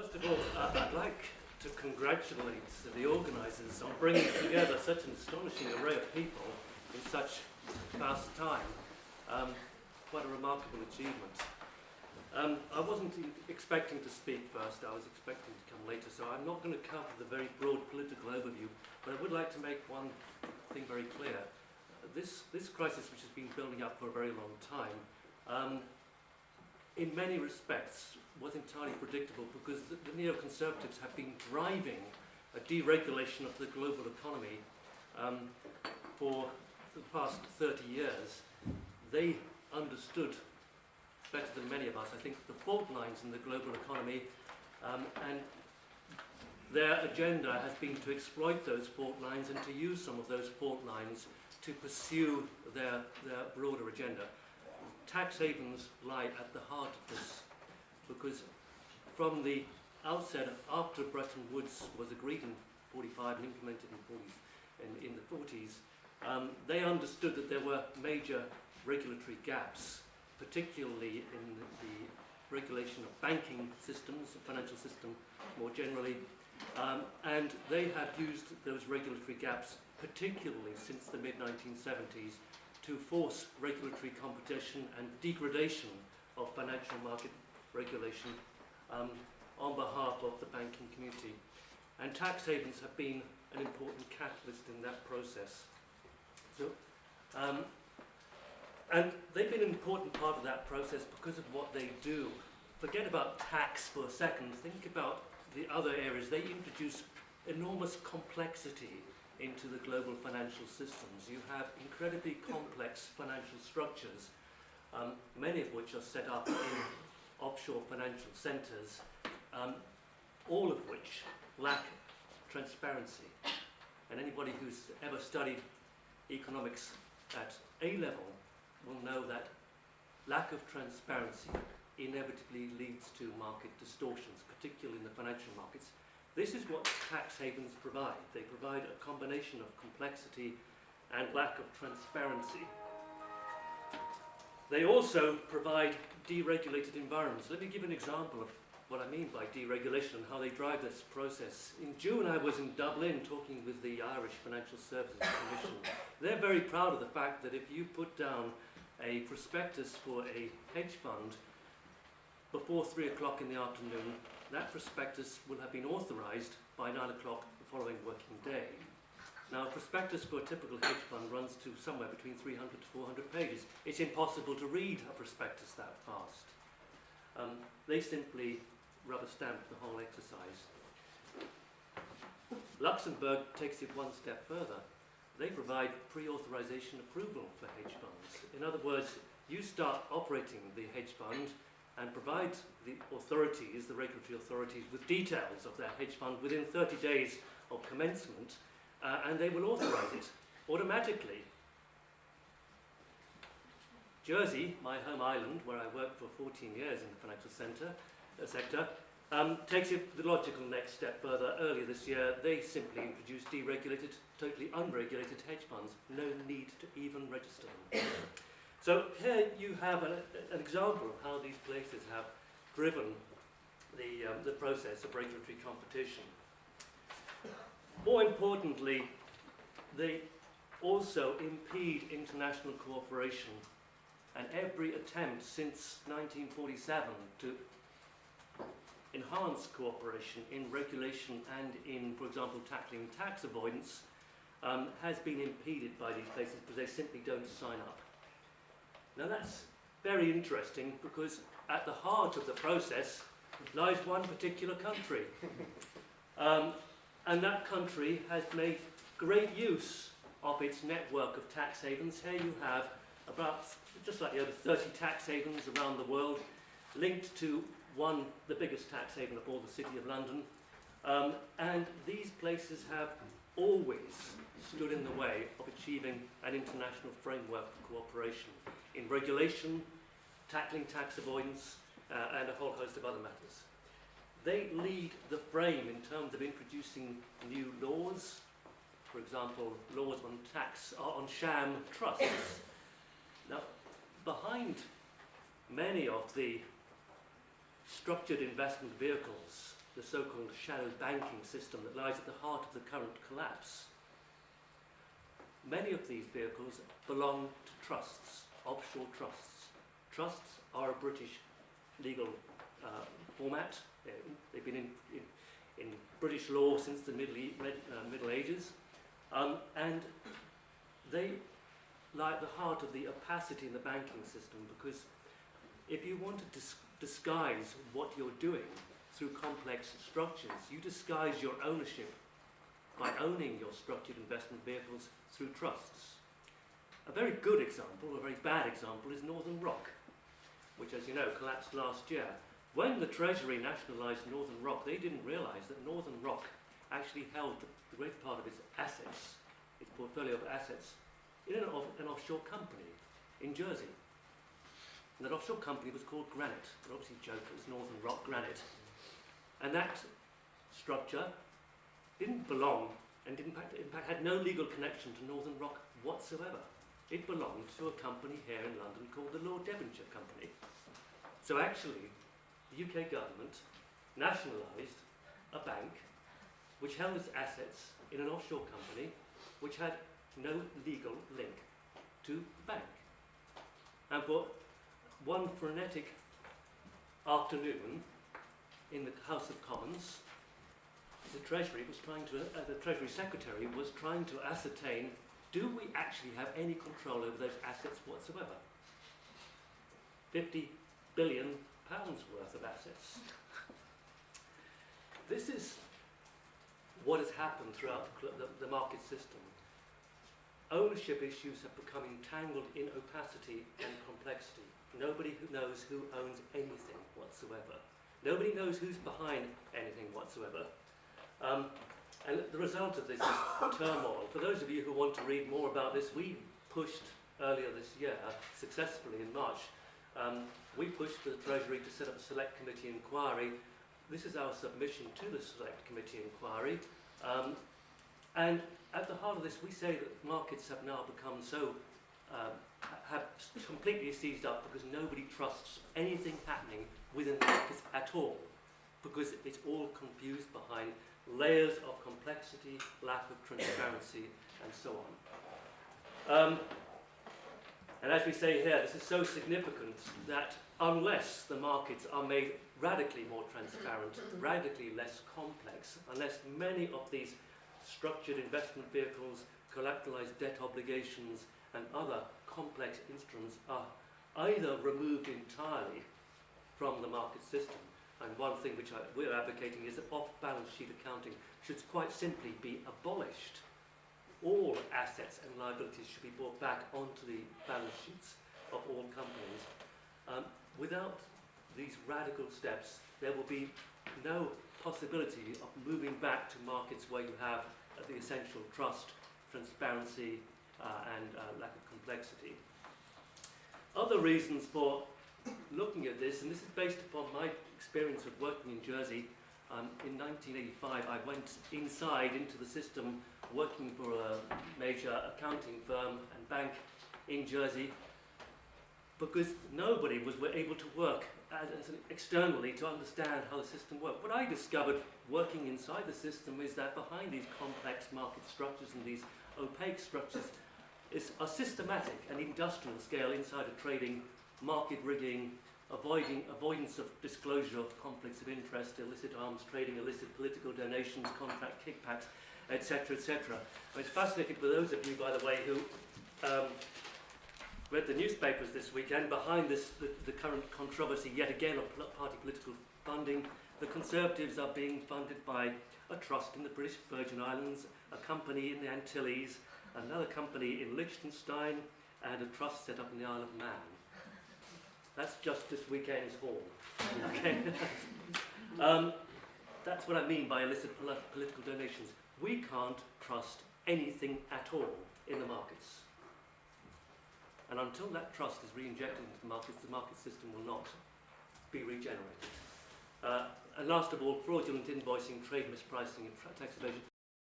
First of all, I'd like to congratulate the organisers on bringing together such an astonishing array of people in such fast time. Quite a remarkable achievement. I wasn't expecting to speak first, I was expecting to come later, so I'm not going to cover the very broad political overview, but I would like to make one thing very clear. This crisis, which has been building up for a very long time, in many respects was entirely predictable because the neoconservatives have been driving a deregulation of the global economy for the past 30 years. They understood better than many of us, I think, the fault lines in the global economy, and their agenda has been to exploit those fault lines and to use some of those fault lines to pursue their broader agenda. Tax havens lie at the heart of this, because from the outset, after Bretton Woods was agreed in 45 and implemented in the 40s, they understood that there were major regulatory gaps, particularly in the regulation of banking systems, the financial system more generally, and they have used those regulatory gaps, particularly since the mid-1970s, to force regulatory competition and degradation of financial market regulation on behalf of the banking community. And tax havens have been an important catalyst in that process. So, and they've been an important part of that process because of what they do. Forget about tax for a second, think about the other areas. They introduce enormous complexity into the global financial systems. You have incredibly complex financial structures, many of which are set up in offshore financial centres, all of which lack transparency. And anybody who's ever studied economics at A level will know that lack of transparency inevitably leads to market distortions, particularly in the financial markets. This is what tax havens provide. They provide a combination of complexity and lack of transparency. They also provide deregulated environments. Let me give an example of what I mean by deregulation and how they drive this process. In June, I was in Dublin talking with the Irish Financial Services Commission. They're very proud of the fact that if you put down a prospectus for a hedge fund before 3 o'clock in the afternoon, that prospectus will have been authorised by 9 o'clock the following working day. Now, a prospectus for a typical hedge fund runs to somewhere between 300 to 400 pages. It's impossible to read a prospectus that fast. They simply rubber stamp the whole exercise. Luxembourg takes it one step further. They provide pre-authorization approval for hedge funds. In other words, you start operating the hedge fund and provide the authorities, the regulatory authorities, with details of their hedge fund within 30 days of commencement, and they will authorize it automatically. Jersey, my home island, where I worked for 14 years in the financial sector, takes it the logical next step further. Earlier this year, they simply introduced deregulated, totally unregulated hedge funds. No need to even register them. So here you have an example of how these places have driven the process of regulatory competition. More importantly, they also impede international cooperation, and every attempt since 1947 to enhance cooperation in regulation and in, for example, tackling tax avoidance has been impeded by these places because they simply don't sign up. Now that's very interesting because at the heart of the process lies one particular country. And that country has made great use of its network of tax havens. Here you have about just slightly over 30 tax havens around the world linked to the biggest tax haven of all, the City of London. And these places have always stood in the way of achieving an international framework for cooperation in regulation, tackling tax avoidance, and a whole host of other matters. They lead the frame in terms of introducing new laws, for example, laws on sham trusts. Now, behind many of the structured investment vehicles the so-called shadow banking system that lies at the heart of the current collapse. Many of these vehicles belong to trusts, offshore trusts. Trusts are a British legal format. They've been in British law since the Middle Ages, and they lie at the heart of the opacity in the banking system, because if you want to disguise what you're doing through complex structures, you disguise your ownership by owning your structured investment vehicles through trusts. A very good example, a very bad example, is Northern Rock, which, as you know, collapsed last year. When the Treasury nationalised Northern Rock, they didn't realise that Northern Rock actually held the great part of its assets, its portfolio of assets, in an offshore company in Jersey. And that offshore company was called Granite. But obviously joke, it was Northern Rock Granite. And that structure didn't belong and in fact had no legal connection to Northern Rock whatsoever. It belonged to a company here in London called the Lord Devonshire Company. So actually, the UK government nationalised a bank which held its assets in an offshore company which had no legal link to the bank. And for one frenetic afternoon in the House of Commons, the Treasury Secretary was trying to ascertain, do we actually have any control over those assets whatsoever? £50 billion worth of assets. This is what has happened throughout the market system. Ownership issues have become entangled in opacity and complexity. Nobody knows who owns anything whatsoever. Nobody knows who's behind anything whatsoever. And the result of this is turmoil. For those of you who want to read more about this, we pushed earlier this year, successfully in March, we pushed for the Treasury to set up a select committee inquiry. This is our submission to the select committee inquiry. And at the heart of this, we say that markets have now become so, have completely seized up because nobody trusts anything happening within markets at all, because it's all confused behind layers of complexity, lack of transparency, and so on. And as we say here, this is so significant that unless the markets are made radically more transparent, radically less complex, unless many of these structured investment vehicles, collateralized debt obligations, and other complex instruments are either removed entirely from the market system, and one thing which we're advocating is that off-balance sheet accounting should quite simply be abolished. All assets and liabilities should be brought back onto the balance sheets of all companies. Without these radical steps, there will be no possibility of moving back to markets where you have the essential trust, transparency, and lack of complexity. Other reasons for looking at this, and this is based upon my experience of working in Jersey. In 1985, I went inside into the system working for a major accounting firm and bank in Jersey, because nobody was able to work externally to understand how the system worked. What I discovered working inside the system is that behind these complex market structures and these opaque structures are systematic and industrial scale insider trading, market rigging, avoidance of disclosure of conflicts of interest, illicit arms trading, illicit political donations, contract kickbacks, etc., etc. I was fascinated for those of you, by the way, who read the newspapers this weekend. Behind this, the current controversy, yet again, of party political funding, the Conservatives are being funded by a trust in the British Virgin Islands, a company in the Antilles, another company in Liechtenstein, and a trust set up in the Isle of Man. That's just this weekend's haul. Okay. That's what I mean by illicit political donations. We can't trust anything at all in the markets. And until that trust is re-injected into the market system will not be regenerated. And last of all, fraudulent invoicing, trade mispricing, and tax evasion.